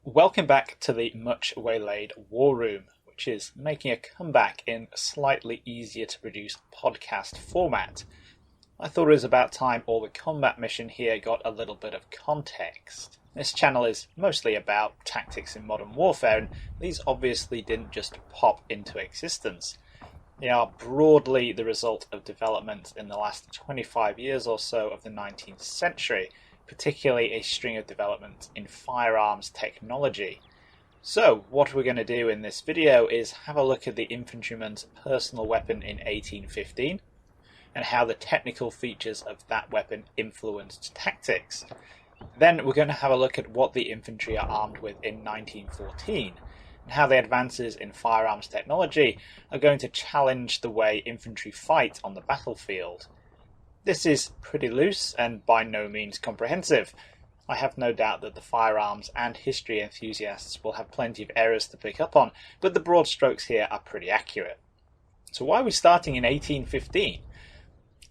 Welcome back to the much waylaid War Room, which is making a comeback in slightly easier to produce podcast format. I thought it was about time all the combat mission here got a little bit of context. This channel is mostly about tactics in modern warfare, and these obviously didn't just pop into existence. They are broadly the result of development in the last 25 years or so of the 19th century, particularly a string of developments in firearms technology. So what we're going to do in this video is have a look at the infantryman's personal weapon in 1815 and how the technical features of that weapon influenced tactics. Then we're going to have a look at what the infantry are armed with in 1914 and how the advances in firearms technology are going to challenge the way infantry fight on the battlefield. This is pretty loose and by no means comprehensive. I have no doubt that the firearms and history enthusiasts will have plenty of errors to pick up on, but the broad strokes here are pretty accurate. So why are we starting in 1815?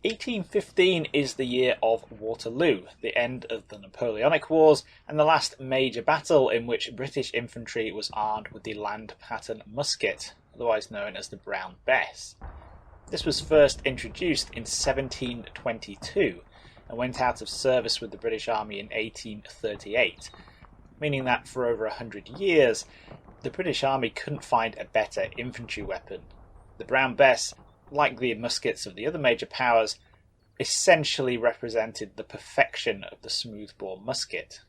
1815 is the year of Waterloo, the end of the Napoleonic Wars, and the last major battle in which British infantry was armed with the land pattern musket, otherwise known as the Brown Bess. This was first introduced in 1722 and went out of service with the British Army in 1838, meaning that for over 100 years the British Army couldn't find a better infantry weapon. The Brown Bess, like the muskets of the other major powers, essentially represented the perfection of the smoothbore musket.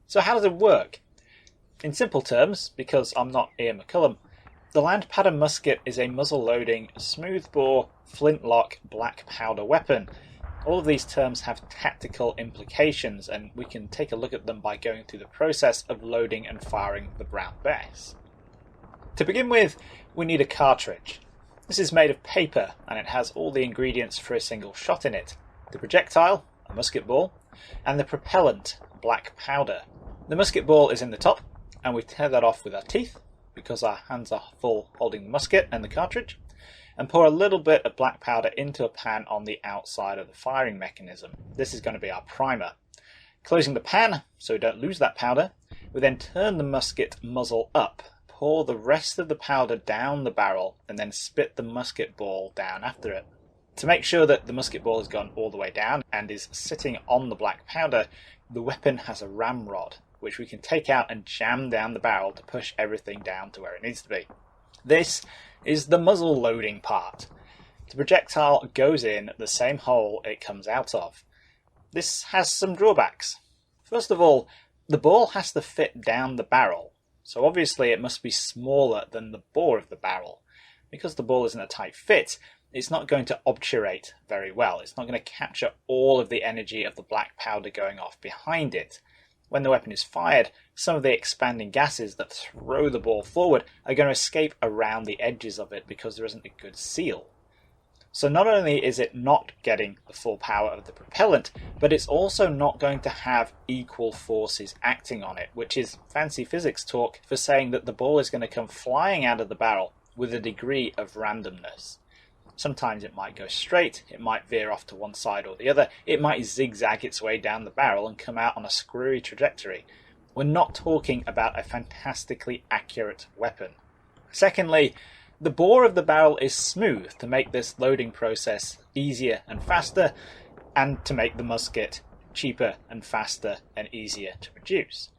So how does it work? In simple terms, because I'm not Ian McCullum, the land pattern musket is a muzzle-loading, smoothbore, flintlock, black powder weapon. All of these terms have tactical implications, and we can take a look at them by going through the process of loading and firing the Brown Bess. To begin with, we need a cartridge. This is made of paper, and it has all the ingredients for a single shot in it. The projectile, a musket ball, and the propellant, black powder. The musket ball is in the top, and we tear that off with our teeth, because our hands are full holding the musket and the cartridge, and pour a little bit of black powder into a pan on the outside of the firing mechanism. This is going to be our primer. Closing the pan, so we don't lose that powder, we then turn the musket muzzle up, pour the rest of the powder down the barrel, and then spit the musket ball down after it. To make sure that the musket ball has gone all the way down and is sitting on the black powder, the weapon has a ramrod, which we can take out and jam down the barrel to push everything down to where it needs to be. This is the muzzle loading part. The projectile goes in the same hole it comes out of. This has some drawbacks. First of all, the ball has to fit down the barrel, so obviously it must be smaller than the bore of the barrel. Because the ball isn't a tight fit, it's not going to obturate very well. It's not going to capture all of the energy of the black powder going off behind it. When the weapon is fired, some of the expanding gases that throw the ball forward are going to escape around the edges of it because there isn't a good seal. So not only is it not getting the full power of the propellant, but it's also not going to have equal forces acting on it, which is fancy physics talk for saying that the ball is going to come flying out of the barrel with a degree of randomness. Sometimes it might go straight, it might veer off to one side or the other, it might zigzag its way down the barrel and come out on a screwy trajectory. We're not talking about a fantastically accurate weapon. Secondly, the bore of the barrel is smooth to make this loading process easier and faster, and to make the musket cheaper and faster and easier to produce.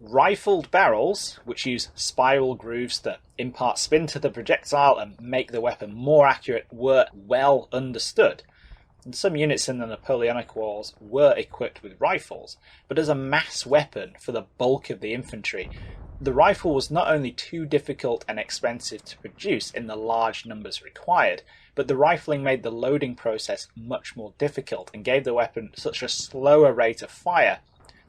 Rifled barrels, which use spiral grooves to impart spin to the projectile and make the weapon more accurate, were well understood. And some units in the Napoleonic Wars were equipped with rifles, but as a mass weapon for the bulk of the infantry, the rifle was not only too difficult and expensive to produce in the large numbers required, but the rifling made the loading process much more difficult and gave the weapon such a slower rate of fire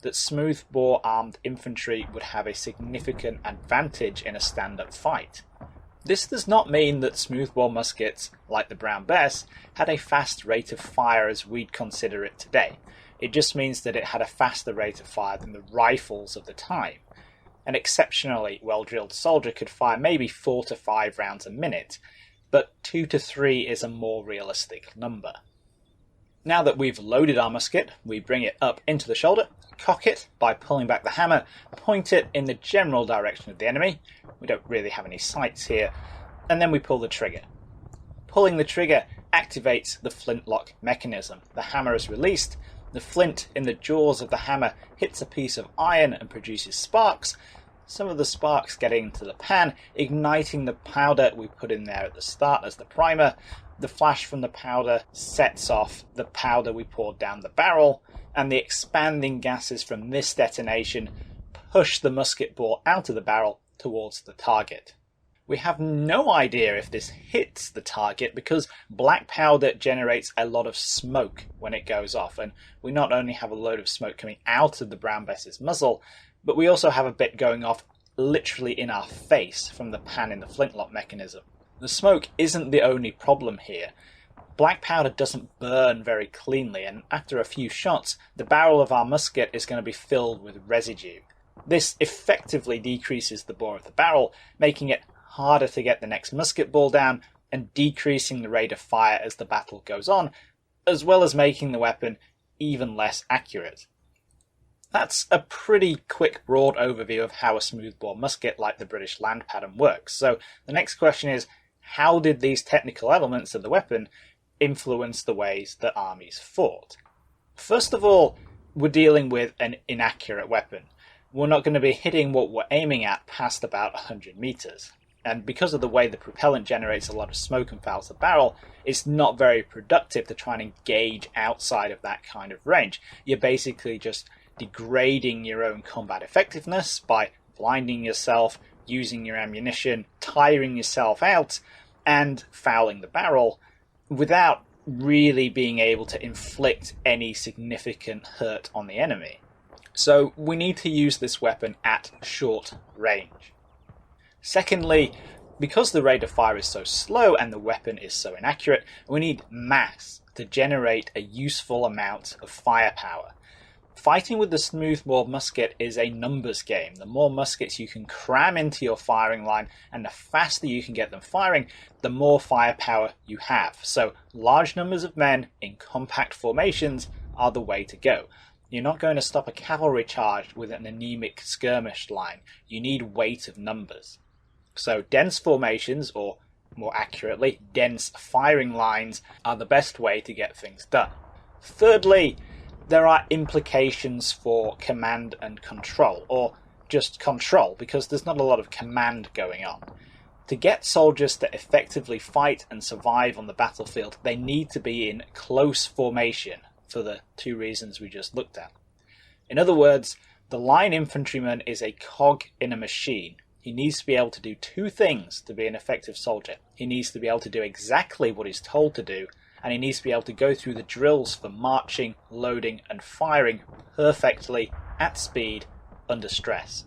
that smoothbore armed infantry would have a significant advantage in a stand-up fight. This does not mean that smoothbore muskets, like the Brown Bess, had a fast rate of fire as we'd consider it today. It just means that it had a faster rate of fire than the rifles of the time. An exceptionally well-drilled soldier could fire maybe 4 to 5 rounds a minute, but 2 to 3 is a more realistic number. Now that we've loaded our musket, we bring it up into the shoulder, cock it by pulling back the hammer, point it in the general direction of the enemy. We don't really have any sights here. And then we pull the trigger. Pulling the trigger activates the flintlock mechanism. The hammer is released. The flint in the jaws of the hammer hits a piece of iron and produces sparks. Some of the sparks get into the pan, igniting the powder we put in there at the start as the primer. The flash from the powder sets off the powder we poured down the barrel, and the expanding gases from this detonation push the musket bore out of the barrel towards the target. We have no idea if this hits the target because black powder generates a lot of smoke when it goes off, and we not only have a load of smoke coming out of the brown best's muzzle, but we also have a bit going off literally in our face from the pan in the flintlock mechanism. The smoke isn't the only problem here. Black powder doesn't burn very cleanly, and after a few shots, the barrel of our musket is going to be filled with residue. This effectively decreases the bore of the barrel, making it harder to get the next musket ball down and decreasing the rate of fire as the battle goes on, as well as making the weapon even less accurate. That's a pretty quick broad overview of how a smoothbore musket like the British land pattern works. So the next question is, how did these technical elements of the weapon influence the ways that armies fought? First of all, we're dealing with an inaccurate weapon. We're not going to be hitting what we're aiming at past about 100 meters. And because of the way the propellant generates a lot of smoke and fouls the barrel, it's not very productive to try and engage outside of that kind of range. You're basically just degrading your own combat effectiveness by blinding yourself, using your ammunition, tiring yourself out, and fouling the barrel without really being able to inflict any significant hurt on the enemy. So we need to use this weapon at short range. Secondly, because the rate of fire is so slow and the weapon is so inaccurate, we need mass to generate a useful amount of firepower. Fighting with the smoothbore musket is a numbers game. The more muskets you can cram into your firing line and the faster you can get them firing, the more firepower you have. So large numbers of men in compact formations are the way to go. You're not going to stop a cavalry charge with an anemic skirmish line. You need weight of numbers. So dense formations, or more accurately, dense firing lines, are the best way to get things done. Thirdly, there are implications for command and control, or just control, because there's not a lot of command going on. To get soldiers to effectively fight and survive on the battlefield, they need to be in close formation for the two reasons we just looked at. In other words, the line infantryman is a cog in a machine. He needs to be able to do two things to be an effective soldier. He needs to be able to do exactly what he's told to do, and he needs to be able to go through the drills for marching, loading, and firing perfectly at speed under stress.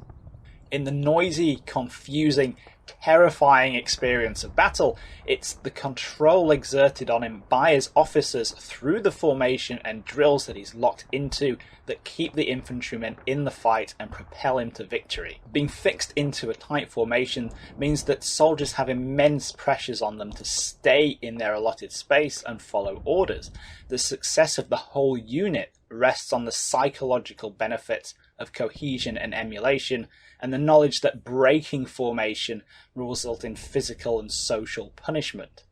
In the noisy, confusing, terrifying experience of battle, it's the control exerted on him by his officers through the formation and drills that he's locked into that keep the infantrymen in the fight and propel him to victory. Being fixed into a tight formation means that soldiers have immense pressures on them to stay in their allotted space and follow orders. The success of the whole unit rests on the psychological benefits of cohesion and emulation, and the knowledge that breaking formation will result in physical and social punishment.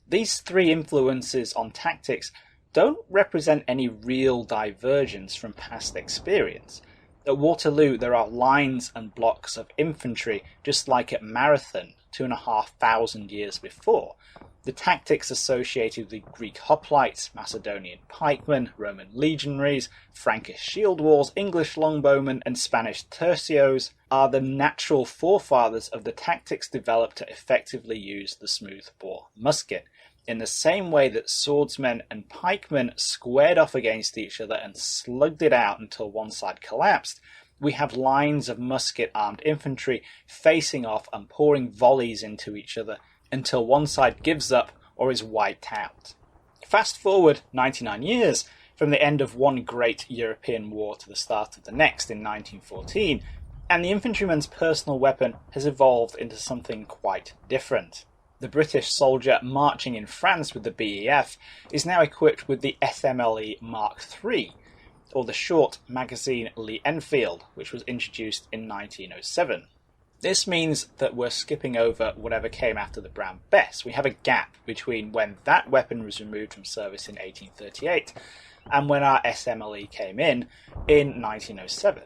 These three influences on tactics don't represent any real divergence from past experience. At Waterloo, there are lines and blocks of infantry, just like at Marathon 2,500 years before. The tactics associated with Greek hoplites, Macedonian pikemen, Roman legionaries, Frankish shield walls, English longbowmen, and Spanish tercios are the natural forefathers of the tactics developed to effectively use the smoothbore musket. In the same way that swordsmen and pikemen squared off against each other and slugged it out until one side collapsed, we have lines of musket-armed infantry facing off and pouring volleys into each other until one side gives up or is wiped out. Fast forward 99 years from the end of one great European war to the start of the next in 1914, and the infantryman's personal weapon has evolved into something quite different. The British soldier marching in France with the BEF is now equipped with the FMLE Mark III. or the short magazine Lee Enfield, which was introduced in 1907. This means that we're skipping over whatever came after the Brown Bess. We have a gap between when that weapon was removed from service in 1838 and when our SMLE came in 1907.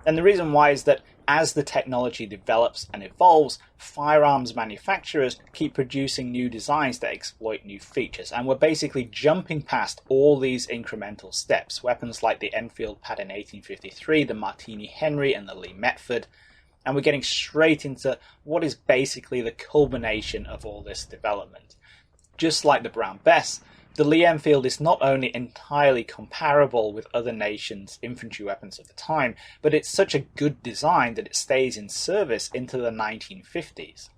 And the reason why is that as the technology develops and evolves, firearms manufacturers keep producing new designs that exploit new features, and we're basically jumping past all these incremental steps. Weapons like the Enfield Pad in 1853, the Martini Henry and the Lee Metford, and we're getting straight into what is basically the culmination of all this development. Just like the Brown Bess, the Lee Enfield is not only entirely comparable with other nations' infantry weapons of the time, but it's such a good design that it stays in service into the 1950s.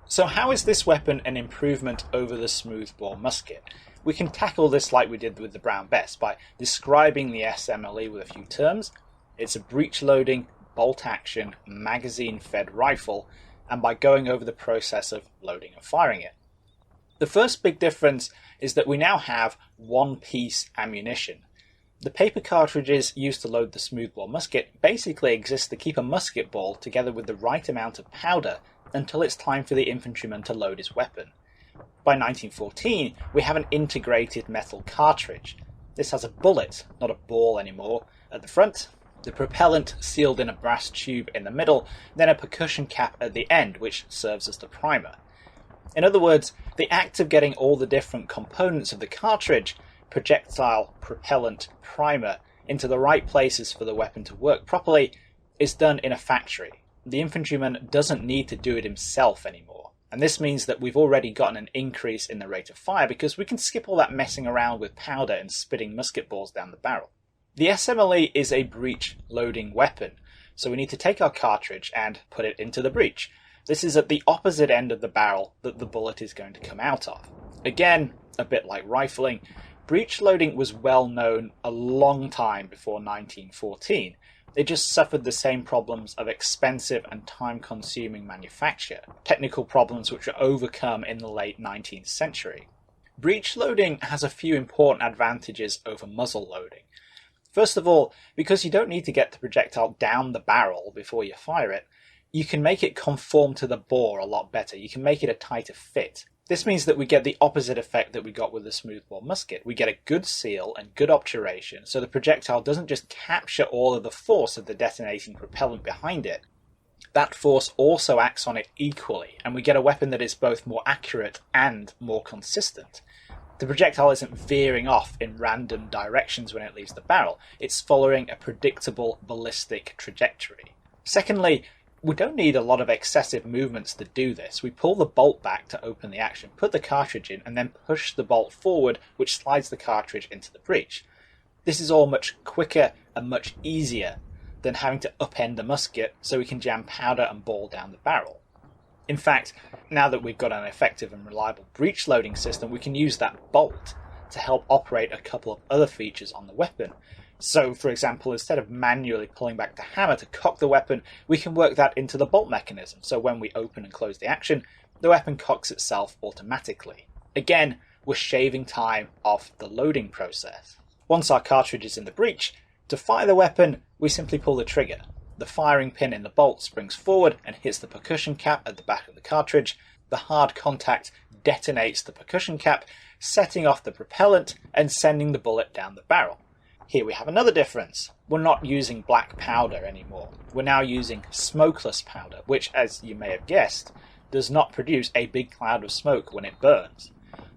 So how is this weapon an improvement over the smoothbore musket? We can tackle this like we did with the Brown Bess by describing the SMLE with a few terms. It's a breech-loading, bolt-action, magazine-fed rifle, and by going over the process of loading and firing it. The first big difference is that we now have one-piece ammunition. The paper cartridges used to load the smoothbore musket basically exist to keep a musket ball together with the right amount of powder until it's time for the infantryman to load his weapon. By 1914, we have an integrated metal cartridge. This has a bullet, not a ball anymore, at the front, the propellant sealed in a brass tube in the middle, then a percussion cap at the end, which serves as the primer. In other words, the act of getting all the different components of the cartridge, projectile, propellant, primer, into the right places for the weapon to work properly is done in a factory. The infantryman doesn't need to do it himself anymore. And this means that we've already gotten an increase in the rate of fire because we can skip all that messing around with powder and spitting musket balls down the barrel. The SMLE is a breech-loading weapon, so we need to take our cartridge and put it into the breech. This is at the opposite end of the barrel that the bullet is going to come out of. Again, a bit like rifling, breech loading was well known a long time before 1914. It just suffered the same problems of expensive and time-consuming manufacture, technical problems which were overcome in the late 19th century. Breech loading has a few important advantages over muzzle loading. First of all, because you don't need to get the projectile down the barrel before you fire it, you can make it conform to the bore a lot better. You can make it a tighter fit. This means that we get the opposite effect that we got with the smoothbore musket. We get a good seal and good obturation, so the projectile doesn't just capture all of the force of the detonating propellant behind it. That force also acts on it equally, and we get a weapon that is both more accurate and more consistent. The projectile isn't veering off in random directions when it leaves the barrel. It's following a predictable ballistic trajectory. Secondly, we don't need a lot of excessive movements to do this. We pull the bolt back to open the action, put the cartridge in, and then push the bolt forward, which slides the cartridge into the breech. This is all much quicker and much easier than having to upend the musket so we can jam powder and ball down the barrel. In fact, now that we've got an effective and reliable breech loading system, we can use that bolt to help operate a couple of other features on the weapon. So, for example, instead of manually pulling back the hammer to cock the weapon, we can work that into the bolt mechanism, so when we open and close the action, the weapon cocks itself automatically. Again, we're shaving time off the loading process. Once our cartridge is in the breech, to fire the weapon, we simply pull the trigger. The firing pin in the bolt springs forward and hits the percussion cap at the back of the cartridge. The hard contact detonates the percussion cap, setting off the propellant and sending the bullet down the barrel. Here we have another difference. We're not using black powder anymore. We're now using smokeless powder, which, as you may have guessed, does not produce a big cloud of smoke when it burns.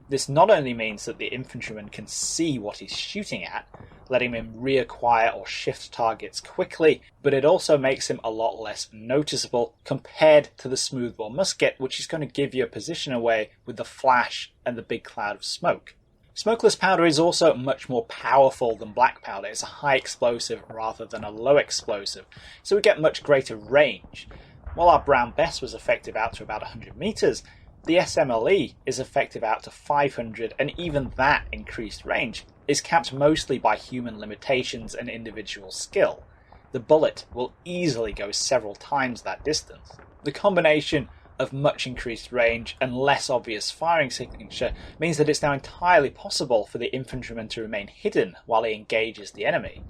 This not only means that the infantryman can see what he's shooting at, letting him reacquire or shift targets quickly, but it also makes him a lot less noticeable compared to the smoothbore musket, which is going to give you a position away with the flash and the big cloud of smoke. Smokeless powder is also much more powerful than black powder. It's a high explosive rather than a low explosive, so we get much greater range. While our Brown Bess was effective out to about 100 meters, the SMLE is effective out to 500, and even that increased range is capped mostly by human limitations and individual skill. The bullet will easily go several times that distance. The combination of much increased range and less obvious firing signature means that it's now entirely possible for the infantryman to remain hidden while he engages the enemy.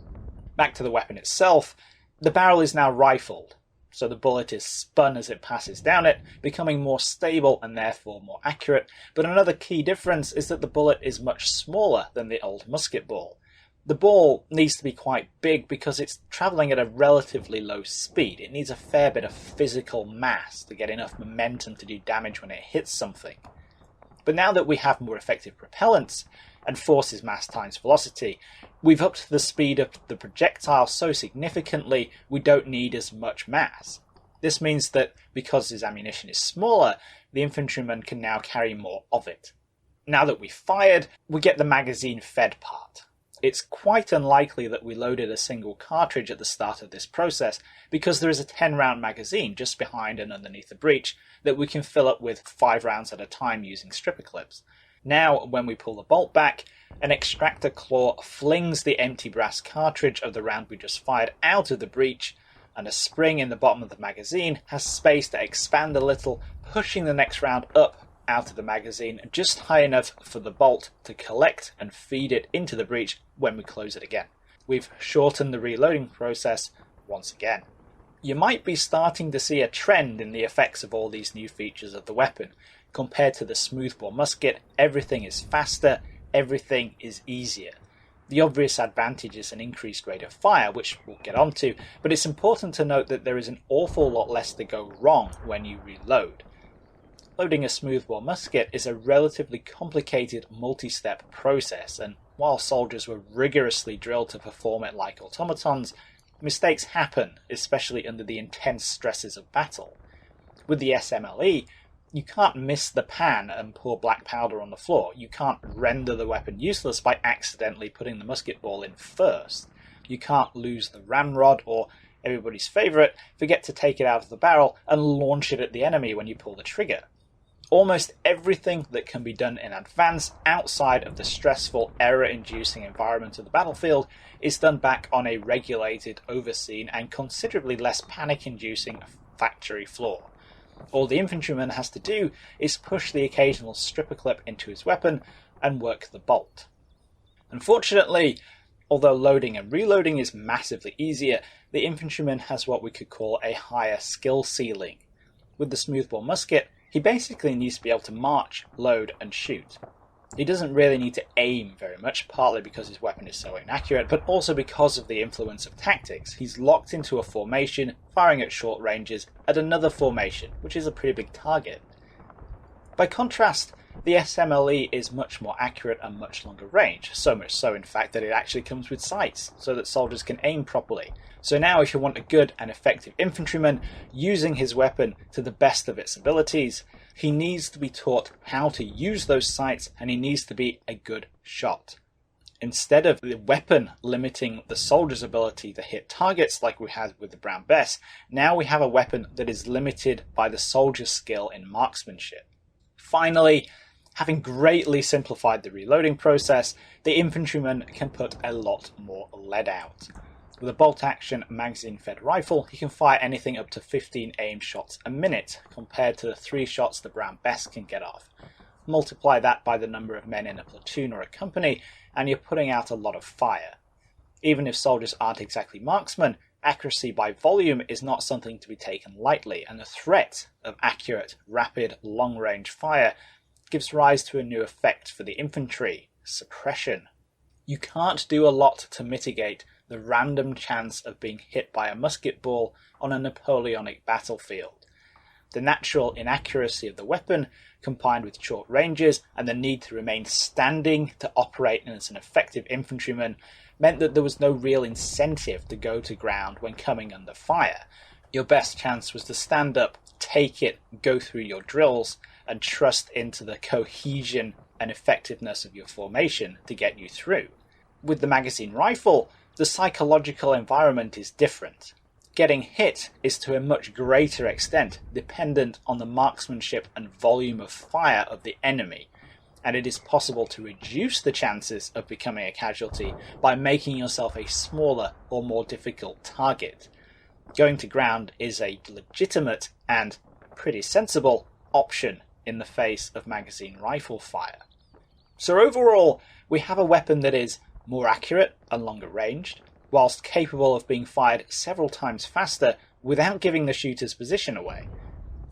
Back to the weapon itself, the barrel is now rifled, so the bullet is spun as it passes down it, becoming more stable and therefore more accurate, but another key difference is that the bullet is much smaller than the old musket ball. The ball needs to be quite big because it's travelling at a relatively low speed. It needs a fair bit of physical mass to get enough momentum to do damage when it hits something. But now that we have more effective propellants, and force is mass times velocity, we've upped the speed of the projectile so significantly we don't need as much mass. This means that because his ammunition is smaller, the infantryman can now carry more of it. Now that we've fired, we get the magazine fed part. It's quite unlikely that we loaded a single cartridge at the start of this process because there is a 10-round magazine just behind and underneath the breech that we can fill up with 5 rounds at a time using stripper clips. Now, when we pull the bolt back, an extractor claw flings the empty brass cartridge of the round we just fired out of the breech, and a spring in the bottom of the magazine has space to expand a little, pushing the next round up out of the magazine just high enough for the bolt to collect and feed it into the breech when we close it again. We've shortened the reloading process once again. You might be starting to see a trend in the effects of all these new features of the weapon. Compared to the smoothbore musket, everything is faster, everything is easier. The obvious advantage is an increased rate of fire, which we'll get onto, but it's important to note that there is an awful lot less to go wrong when you reload. Loading a smoothbore musket is a relatively complicated multi-step process, and while soldiers were rigorously drilled to perform it like automatons, mistakes happen, especially under the intense stresses of battle. With the SMLE, you can't miss the pan and pour black powder on the floor. You can't render the weapon useless by accidentally putting the musket ball in first. You can't lose the ramrod or, everybody's favourite, forget to take it out of the barrel and launch it at the enemy when you pull the trigger. Almost everything that can be done in advance outside of the stressful, error-inducing environment of the battlefield is done back on a regulated, overseen, and considerably less panic-inducing factory floor. All the infantryman has to do is push the occasional stripper clip into his weapon and work the bolt. Unfortunately, although loading and reloading is massively easier, the infantryman has what we could call a higher skill ceiling. With the smoothbore musket, he basically needs to be able to march, load, and shoot. He doesn't really need to aim very much, partly because his weapon is so inaccurate, but also because of the influence of tactics. He's locked into a formation, firing at short ranges, at another formation, which is a pretty big target. By contrast, the SMLE is much more accurate and much longer range, so much so in fact that it actually comes with sights, so that soldiers can aim properly. So now if you want a good and effective infantryman using his weapon to the best of its abilities, he needs to be taught how to use those sights and he needs to be a good shot. Instead of the weapon limiting the soldier's ability to hit targets like we had with the Brown Bess, now we have a weapon that is limited by the soldier's skill in marksmanship. Finally, having greatly simplified the reloading process, the infantryman can put a lot more lead out. With a bolt-action magazine-fed rifle, he can fire anything up to 15 aim shots a minute, compared to the 3 shots the Brown Bess can get off. Multiply that by the number of men in a platoon or a company, and you're putting out a lot of fire. Even if soldiers aren't exactly marksmen, accuracy by volume is not something to be taken lightly, and the threat of accurate, rapid, long-range fire gives rise to a new effect for the infantry: suppression. You can't do a lot to mitigate the random chance of being hit by a musket ball on a Napoleonic battlefield. The natural inaccuracy of the weapon, combined with short ranges and the need to remain standing to operate as an effective infantryman, meant that there was no real incentive to go to ground when coming under fire. Your best chance was to stand up, take it, go through your drills, and trust into the cohesion and effectiveness of your formation to get you through. With the magazine rifle, the psychological environment is different. Getting hit is to a much greater extent dependent on the marksmanship and volume of fire of the enemy, and it is possible to reduce the chances of becoming a casualty by making yourself a smaller or more difficult target. Going to ground is a legitimate and pretty sensible option in the face of magazine rifle fire. So overall, we have a weapon that is more accurate and longer ranged, whilst capable of being fired several times faster without giving the shooter's position away.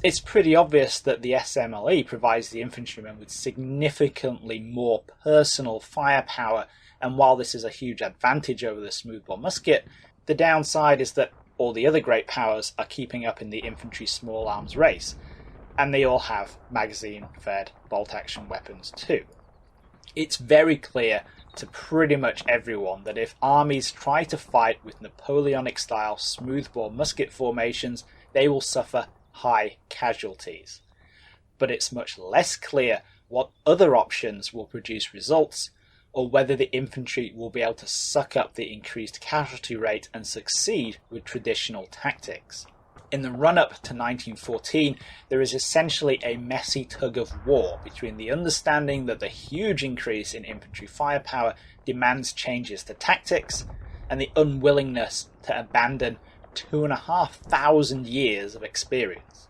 It's pretty obvious that the SMLE provides the infantryman with significantly more personal firepower, and while this is a huge advantage over the Smoothbore Musket, the downside is that all the other great powers are keeping up in the infantry small arms race, and they all have magazine-fed bolt-action weapons too. It's very clear to pretty much everyone that if armies try to fight with Napoleonic-style smoothbore musket formations, they will suffer high casualties. But it's much less clear what other options will produce results, or whether the infantry will be able to suck up the increased casualty rate and succeed with traditional tactics. In the run-up to 1914, there is essentially a messy tug of war between the understanding that the huge increase in infantry firepower demands changes to tactics, and the unwillingness to abandon 2,500 years of experience.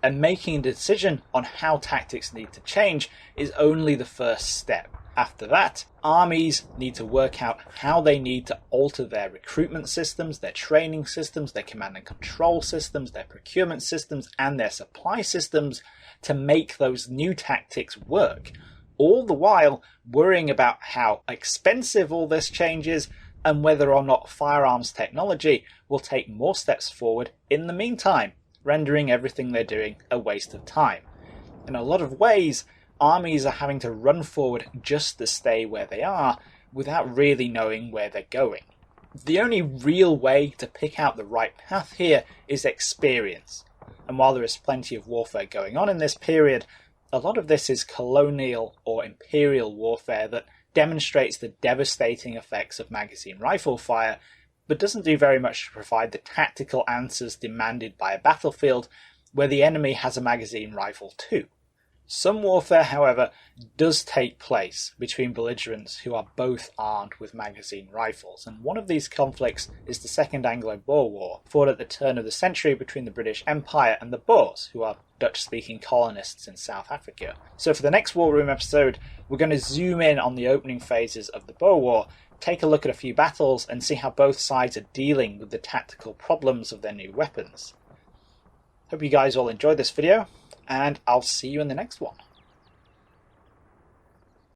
And making a decision on how tactics need to change is only the first step. After that, armies need to work out how they need to alter their recruitment systems, their training systems, their command and control systems, their procurement systems, and their supply systems to make those new tactics work, all the while worrying about how expensive all this change is and whether or not firearms technology will take more steps forward in the meantime, rendering everything they're doing a waste of time. In a lot of ways, armies are having to run forward just to stay where they are without really knowing where they're going. The only real way to pick out the right path here is experience. And while there is plenty of warfare going on in this period, a lot of this is colonial or imperial warfare that demonstrates the devastating effects of magazine rifle fire, but doesn't do very much to provide the tactical answers demanded by a battlefield where the enemy has a magazine rifle too. Some warfare, however, does take place between belligerents who are both armed with magazine rifles, and one of these conflicts is the Second Anglo-Boer War, fought at the turn of the century between the British Empire and the Boers, who are Dutch-speaking colonists in South Africa. So for the next War Room episode, we're going to zoom in on the opening phases of the Boer War, take a look at a few battles, and see how both sides are dealing with the tactical problems of their new weapons. Hope you guys all enjoyed this video, and I'll see you in the next one.